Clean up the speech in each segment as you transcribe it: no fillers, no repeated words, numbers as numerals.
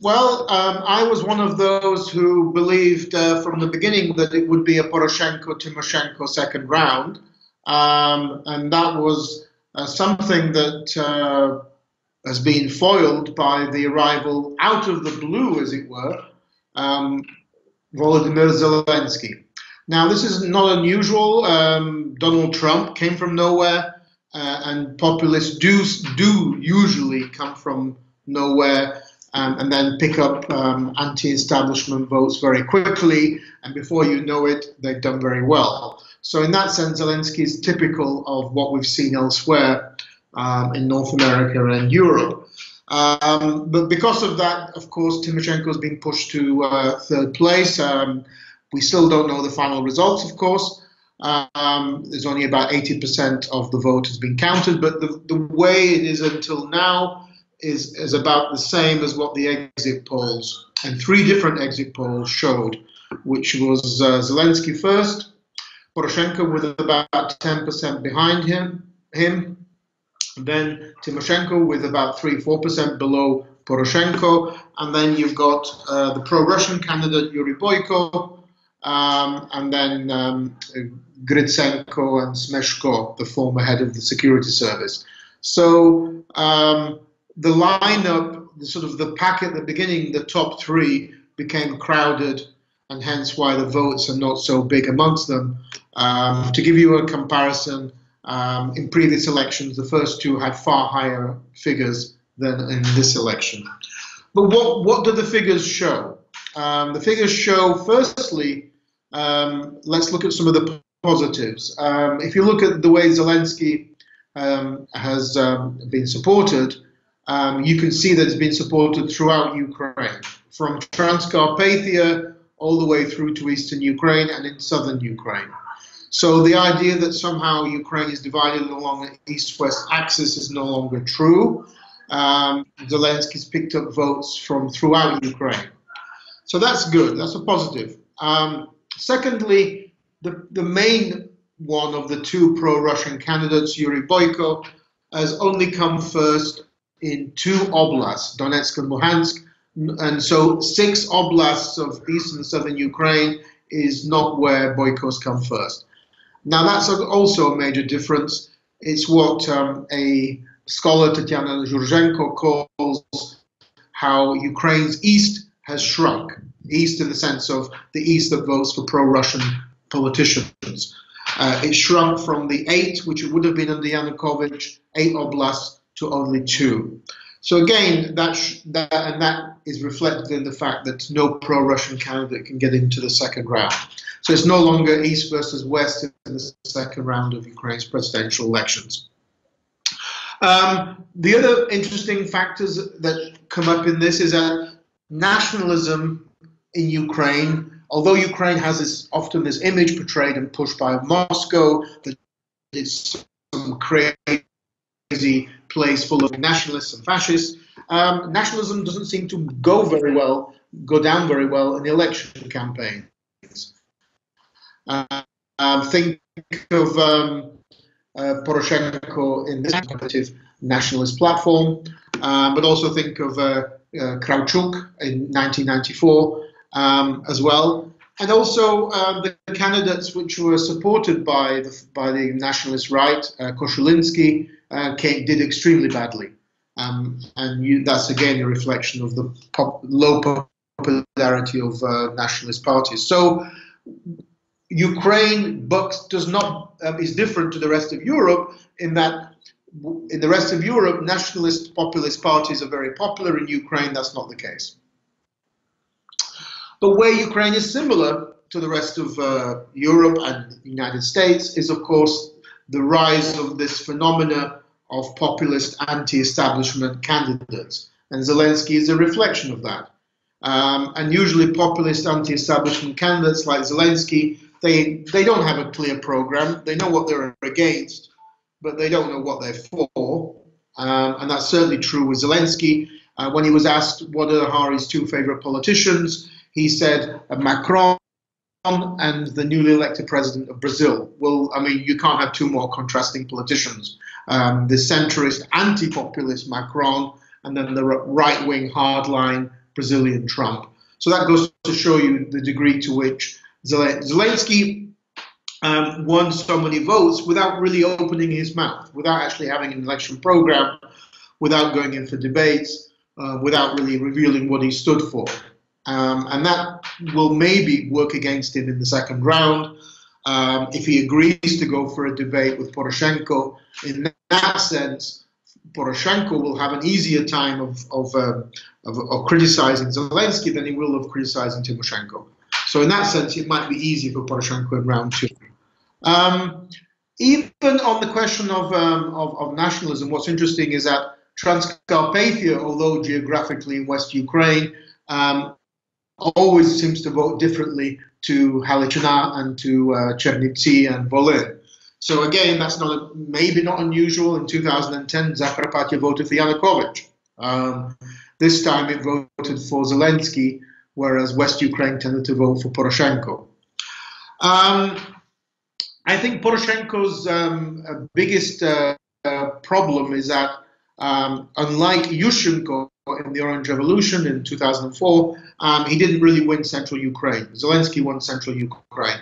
I was one of those who believed from the beginning that it would be a Poroshenko-Tymoshenko second round. And that was something that has been foiled by the arrival out of the blue, as it were, Volodymyr Zelensky. Now, this is not unusual. Donald Trump came from nowhere, and populists do usually come from nowhere. And then pick up anti-establishment votes very quickly, and before you know it, they've done very well. So in that sense, Zelensky is typical of what we've seen elsewhere in North America and Europe. But because of that, of course, Tymoshenko has been pushed to third place. We still don't know the final results, of course. There's only about 80% of the vote has been counted, but the way it is until now is about the same as what the exit polls, and three different exit polls showed, which was Zelensky first, Poroshenko with about 10% behind him, then Tymoshenko with about 3-4% below Poroshenko, and then you've got the pro-Russian candidate Yuri Boyko, and then Grytsenko and Smeshko, the former head of the security service. So the lineup, the pack at the beginning, the top three became crowded, and hence why the votes are not so big amongst them. To give you a comparison, in previous elections, the first two had far higher figures than in this election. But what do the figures show? The figures show, firstly, let's look at some of the positives. If you look at the way Zelensky has been supported, you can see that it's been supported throughout Ukraine, from Transcarpathia all the way through to eastern Ukraine and in southern Ukraine. So the idea that somehow Ukraine is divided along an east-west axis is no longer true. Zelensky's picked up votes from throughout Ukraine. So that's good, that's a positive. Secondly, the main one of the two pro-Russian candidates, Yuri Boyko, has only come first in two oblasts, Donetsk and Luhansk, and so 6 oblasts of eastern and southern Ukraine is not where Boyko's come first. Now that's also a major difference. It's what a scholar, Tatiana Zhurzenko, calls how Ukraine's east has shrunk. East in the sense of the east that votes for pro-Russian politicians. It shrunk from the 8, which it would have been under Yanukovych, 8 oblasts, to only 2. So again, that is reflected in the fact that no pro-Russian candidate can get into the second round. So it's no longer east versus west in the second round of Ukraine's presidential elections. The other interesting factors that come up in this is that nationalism in Ukraine, although Ukraine has often this image portrayed and pushed by Moscow that it's some crazy place full of nationalists and fascists, nationalism doesn't seem to go down very well in election campaigns. Think of Poroshenko in this competitive nationalist platform, but also think of Kravchuk in 1994 as well, and also the candidates which were supported by the nationalist right, Koshulinsky, did extremely badly, and that's again a reflection of the low popularity of nationalist parties. So Ukraine is different to the rest of Europe in that in the rest of Europe, nationalist populist parties are very popular. In Ukraine, that's not the case. But where Ukraine is similar to the rest of Europe and the United States is, of course, the rise of this phenomena of populist anti-establishment candidates. And Zelensky is a reflection of that. And usually populist anti-establishment candidates like Zelensky, they don't have a clear program. They know what they're against, but they don't know what they're for. And that's certainly true with Zelensky. When he was asked what are his two favorite politicians, he said Macron and the newly elected president of Brazil. Well, I mean, you can't have two more contrasting politicians. The centrist anti-populist Macron and then the right-wing hardline Brazilian Trump. So that goes to show you the degree to which Zelensky won so many votes without really opening his mouth, without actually having an election program, without going in for debates, without really revealing what he stood for. And that will maybe work against him in the second round. If he agrees to go for a debate with Poroshenko, in that sense, Poroshenko will have an easier time of criticizing Zelensky than he will of criticizing Tymoshenko. So in that sense, it might be easier for Poroshenko in round two. Even on the question of nationalism, what's interesting is that Transcarpathia, although geographically in West Ukraine, always seems to vote differently to Halychyna and to Chernivtsi and Volyn. So again, that's maybe not unusual. In 2010, Zakarpattia voted for Yanukovych. This time it voted for Zelensky, whereas West Ukraine tended to vote for Poroshenko. I think Poroshenko's biggest problem is that unlike Yushchenko in the Orange Revolution in 2004, he didn't really win central Ukraine. Zelensky won central Ukraine.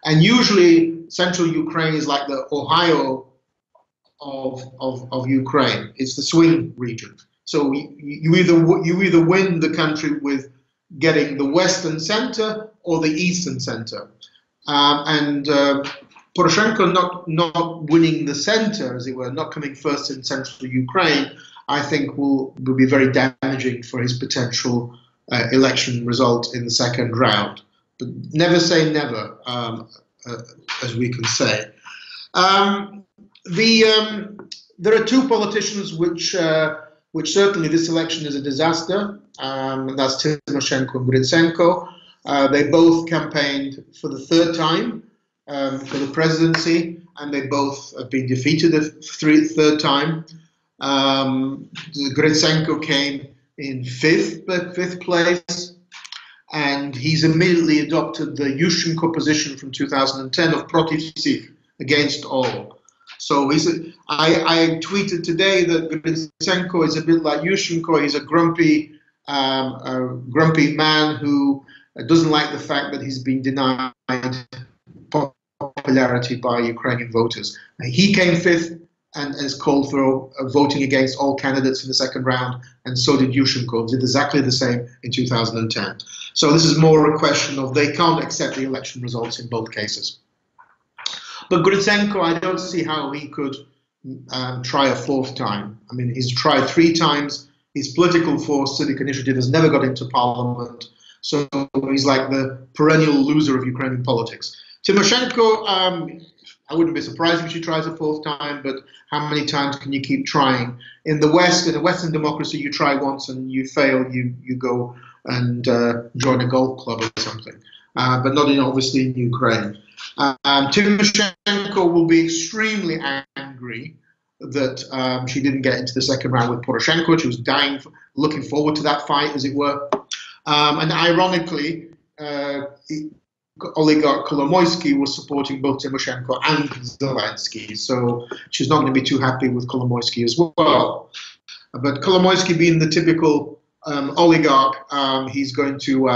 And usually central Ukraine is like the Ohio of Ukraine. It's the swing region. So you either win the country with getting the western center or the eastern center. Poroshenko not winning the center, as it were, not coming first in central Ukraine, I think will be very damaging for his potential election result in the second round. But never say never, as we can say. There are two politicians which certainly this election is a disaster, and that's Tymoshenko and Grytsenko. They both campaigned for the third time for the presidency, and they both have been defeated the third time. Grytsenko came in fifth place, and he's immediately adopted the Yushchenko position from 2010 of protiv всех, against all. So I tweeted today that Grytsenko is a bit like Yushchenko. He's a grumpy man who doesn't like the fact that he's been denied popularity by Ukrainian voters. He came fifth and has called for voting against all candidates in the second round, and so did Yushchenko, did exactly the same in 2010. So this is more a question of they can't accept the election results in both cases. But Grytsenko, I don't see how he could try a fourth time. I mean, he's tried 3 times. His political force, Civic Initiative, has never got into parliament. So he's like the perennial loser of Ukrainian politics. Tymoshenko, I wouldn't be surprised if she tries a fourth time, but how many times can you keep trying? In the West, in a Western democracy, you try once and you fail, you go and join a golf club or something. But not obviously in Ukraine. Tymoshenko will be extremely angry that she didn't get into the second round with Poroshenko. She was looking forward to that fight, as it were. And ironically, oligarch Kolomoyskyi was supporting both Tymoshenko and Zelensky, so she's not going to be too happy with Kolomoyskyi as well. But Kolomoyskyi, being the typical oligarch, he's going to,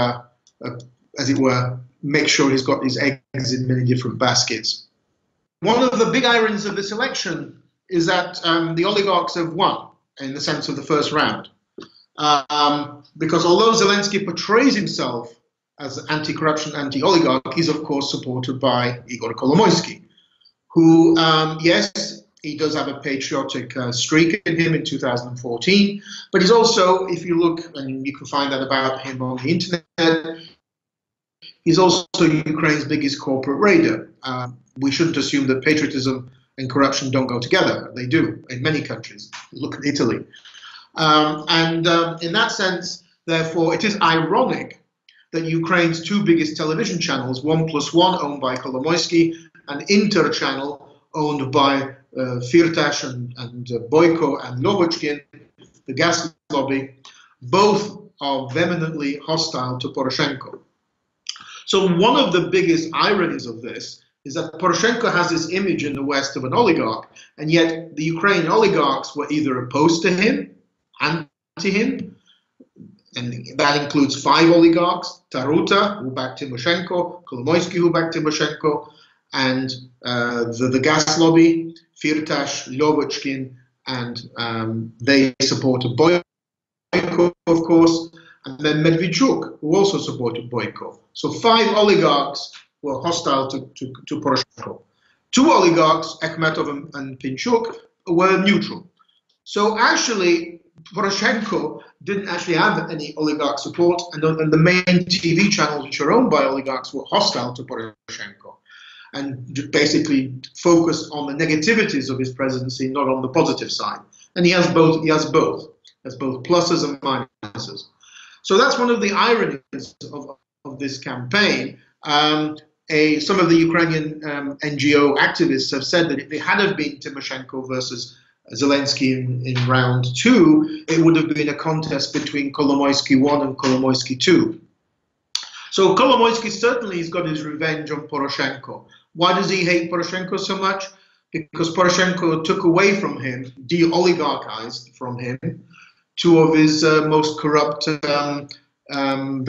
as it were, make sure he's got his eggs in many different baskets. One of the big ironies of this election is that the oligarchs have won in the sense of the first round. Because although Zelensky portrays himself as anti-corruption, anti-oligarch, he's of course supported by Ihor Kolomoyski, who, yes, he does have a patriotic streak in him in 2014, but he's also, if you look, and you can find that about him on the internet, he's also Ukraine's biggest corporate raider. We shouldn't assume that patriotism and corruption don't go together. They do in many countries. Look at Italy. In that sense, therefore, it is ironic that Ukraine's 2 biggest television channels, 1+1 owned by Kolomoyski, and Inter channel owned by Firtash and Boyko and Lovochkin, the gas lobby, both are vehemently hostile to Poroshenko. So one of the biggest ironies of this is that Poroshenko has this image in the West of an oligarch, and yet the Ukrainian oligarchs were either opposed to him, anti him, and that includes 5 oligarchs: Taruta, who backed Tymoshenko, Kolomoyski, who backed Tymoshenko, and the gas lobby, Firtash, Lyovochkin, and they supported Boyko, of course, and then Medvedchuk, who also supported Boyko. So 5 oligarchs were hostile to Poroshenko. 2 oligarchs, Akhmetov and Pinchuk, were neutral. So actually, Poroshenko didn't actually have any oligarch support, and the main TV channels which are owned by oligarchs were hostile to Poroshenko, and basically focused on the negativities of his presidency, not on the positive side. And he has both. He has both pluses and minuses. So that's one of the ironies of this campaign. Some of the Ukrainian NGO activists have said that if it had been Tymoshenko versus Zelensky in round 2, it would have been a contest between Kolomoyskyi 1 and Kolomoyskyi 2. So Kolomoyskyi certainly has got his revenge on Poroshenko. Why does he hate Poroshenko so much? Because Poroshenko took away from him, de-oligarchized from him, 2 of his most corrupt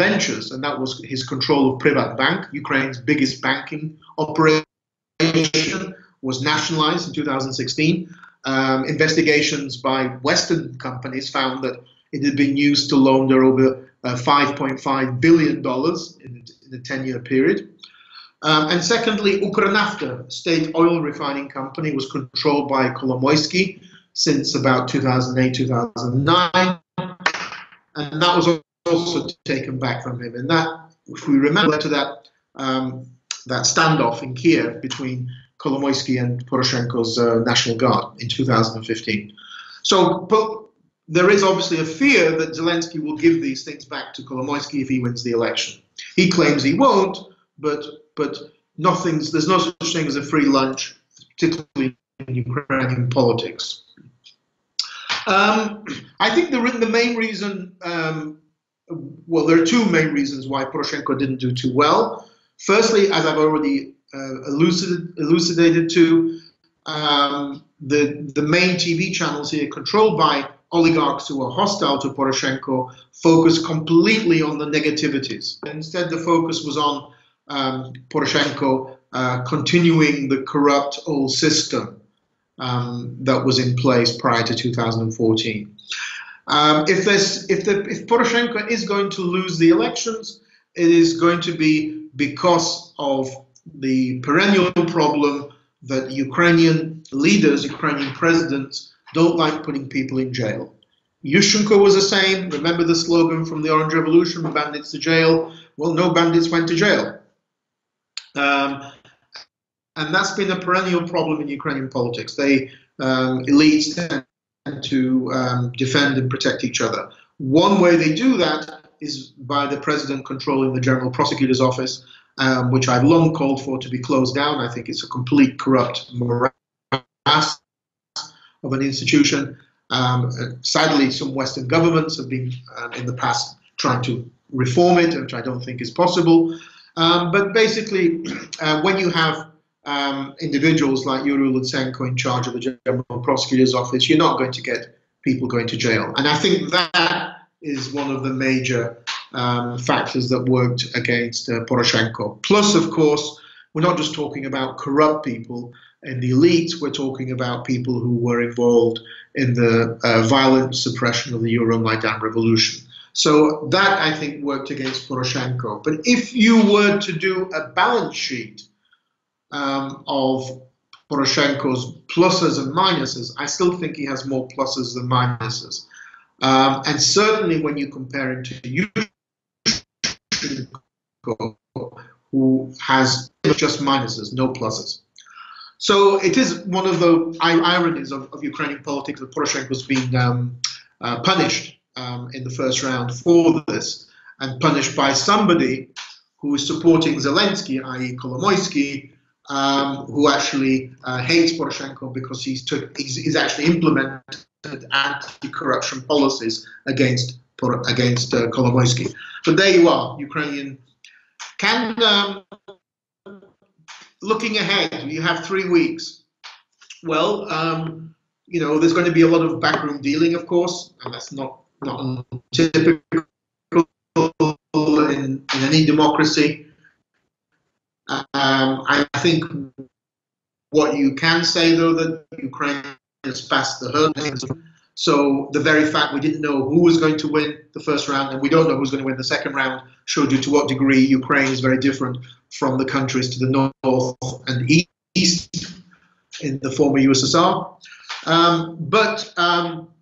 ventures, and that was his control of PrivatBank, Ukraine's biggest banking operation, was nationalized in 2016. Investigations by Western companies found that it had been used to launder over $5.5 billion in a 10-year period. And secondly, UkrNafta, state oil refining company, was controlled by Kolomoyskyi since about 2008, 2009. And that was also taken back from him. And that, if we remember, led to that standoff in Kyiv between Kolomoyskyi and Poroshenko's National Guard in 2015. So but there is obviously a fear that Zelensky will give these things back to Kolomoyskyi if he wins the election. He claims he won't, but there's no such thing as a free lunch, particularly in Ukrainian politics. I think the main reason, well, there are 2 main reasons why Poroshenko didn't do too well. Firstly, as I've already elucidated to, the main TV channels here, controlled by oligarchs who are hostile to Poroshenko, focus completely on the negativities. Instead, the focus was on Poroshenko continuing the corrupt old system that was in place prior to 2014. If Poroshenko is going to lose the elections, it is going to be because of the perennial problem that Ukrainian leaders, Ukrainian presidents, don't like putting people in jail. Yushchenko was the same. Remember the slogan from the Orange Revolution, bandits to jail? Well, no bandits went to jail. And that's been a perennial problem in Ukrainian politics. Elites tend to defend and protect each other. One way they do that is by the president controlling the General Prosecutor's Office, which I've long called for to be closed down. I think it's a complete corrupt morass of an institution. Sadly, some Western governments have been in the past trying to reform it, which I don't think is possible. But basically, when you have individuals like Yuri Lutsenko in charge of the General Prosecutor's Office, you're not going to get people going to jail. And I think that is one of the major factors that worked against Poroshenko. Plus, of course, we're not just talking about corrupt people in the elites, we're talking about people who were involved in the violent suppression of the Euromaidan revolution. So that, I think, worked against Poroshenko. But if you were to do a balance sheet of Poroshenko's pluses and minuses, I still think he has more pluses than minuses. And certainly when you compare him to Yushchenko, who has just minuses, no pluses. So it is one of the ironies of Ukrainian politics that Poroshenko's been punished in the first round for this, and punished by somebody who is supporting Zelensky, i.e. Kolomoyskyi, who actually hates Poroshenko because he's actually implemented anti-corruption policies against Kolomoyskyi. So there you are, Ukrainian. Looking ahead, you have 3 weeks. Well, there's going to be a lot of backroom dealing, of course, and that's not untypical any democracy. I think what you can say, though, that Ukraine has passed the hurdle. So the very fact we didn't know who was going to win the first round, and we don't know who's going to win the second round, showed you to what degree Ukraine is very different from the countries to the north and east in the former USSR. But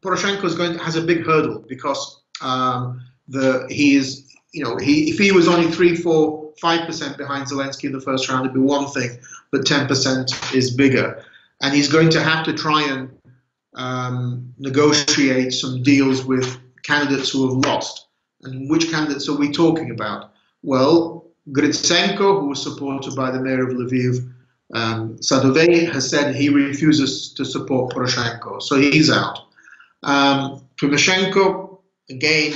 Poroshenko has a big hurdle because if he was only 3, 4, 5% behind Zelensky in the first round, it'd be one thing, but 10% is bigger, and he's going to have to try and negotiate some deals with candidates who have lost. And which candidates are we talking about? Well, Grytsenko, who was supported by the mayor of Lviv, Sadovey, has said he refuses to support Poroshenko, so he's out. Tymoshenko, again,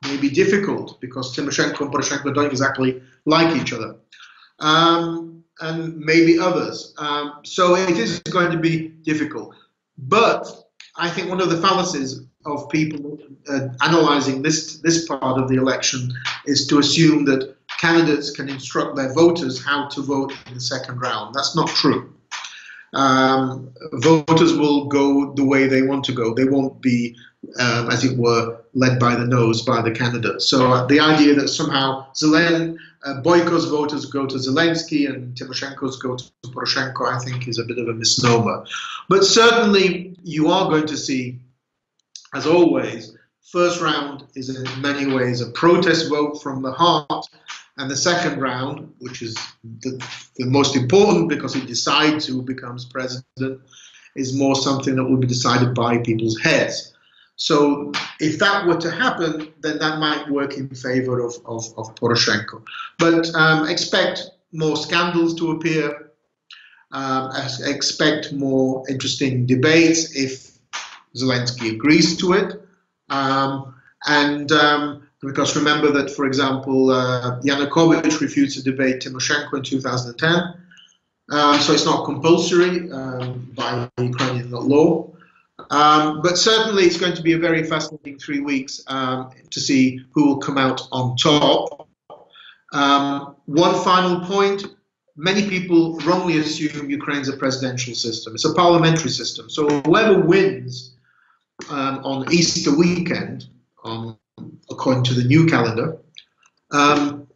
may be difficult because Tymoshenko and Poroshenko don't exactly like each other. And maybe others. So it is going to be difficult. But I think one of the fallacies of people analyzing this part of the election is to assume that candidates can instruct their voters how to vote in the second round. That's not true. Voters will go the way they want to go. They won't be, as it were, led by the nose by the candidate. So the idea that somehow Boyko's voters go to Zelensky and Tymoshenko's go to Poroshenko, I think, is a bit of a misnomer. But certainly you are going to see, as always, first round is in many ways a protest vote from the heart, and the second round, which is the most important because it decides who becomes president, is more something that will be decided by people's heads. So if that were to happen, then that might work in favor of Poroshenko. But expect more scandals to appear, expect more interesting debates if Zelensky agrees to it. Because remember that, for example, Yanukovych refused to debate Tymoshenko in 2010. So it's not compulsory by Ukrainian law. But certainly it's going to be a very fascinating 3 weeks to see who will come out on top. One final point, many people wrongly assume Ukraine's a presidential system. It's a parliamentary system. So whoever wins on Easter weekend, according to the new calendar,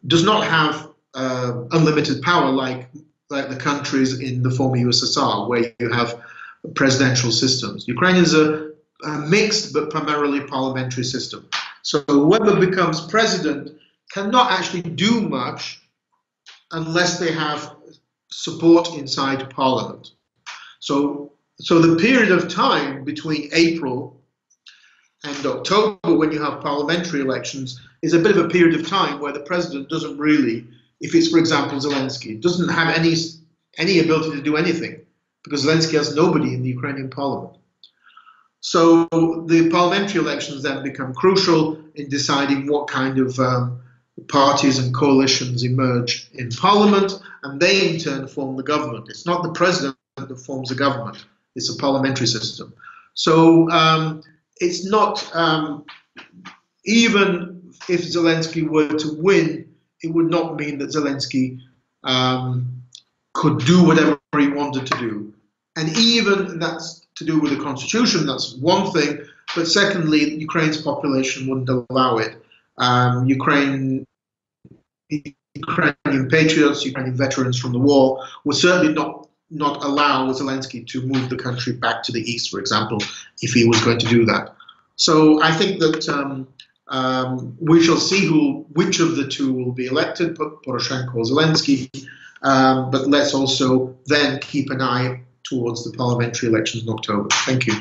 does not have unlimited power like the countries in the former USSR, where you have presidential systems. Ukraine is a mixed but primarily parliamentary system. So whoever becomes president cannot actually do much unless they have support inside parliament. So the period of time between April and October, when you have parliamentary elections, is a bit of a period of time where the president doesn't really, if it's, for example, Zelensky, doesn't have any ability to do anything, because Zelensky has nobody in the Ukrainian parliament. So the parliamentary elections then become crucial in deciding what kind of parties and coalitions emerge in parliament, and they in turn form the government. It's not the president that forms the government, it's a parliamentary system. So it's not, even if Zelensky were to win, it would not mean that Zelensky could do whatever he wanted to do. And even that's to do with the constitution, that's one thing. But secondly, Ukraine's population wouldn't allow it. Ukrainian patriots, Ukrainian veterans from the war would certainly not allow Zelensky to move the country back to the east, for example, if he was going to do that. So I think that we shall see which of the two will be elected, Poroshenko or Zelensky. But let's also then keep an eye towards the parliamentary elections in October. Thank you.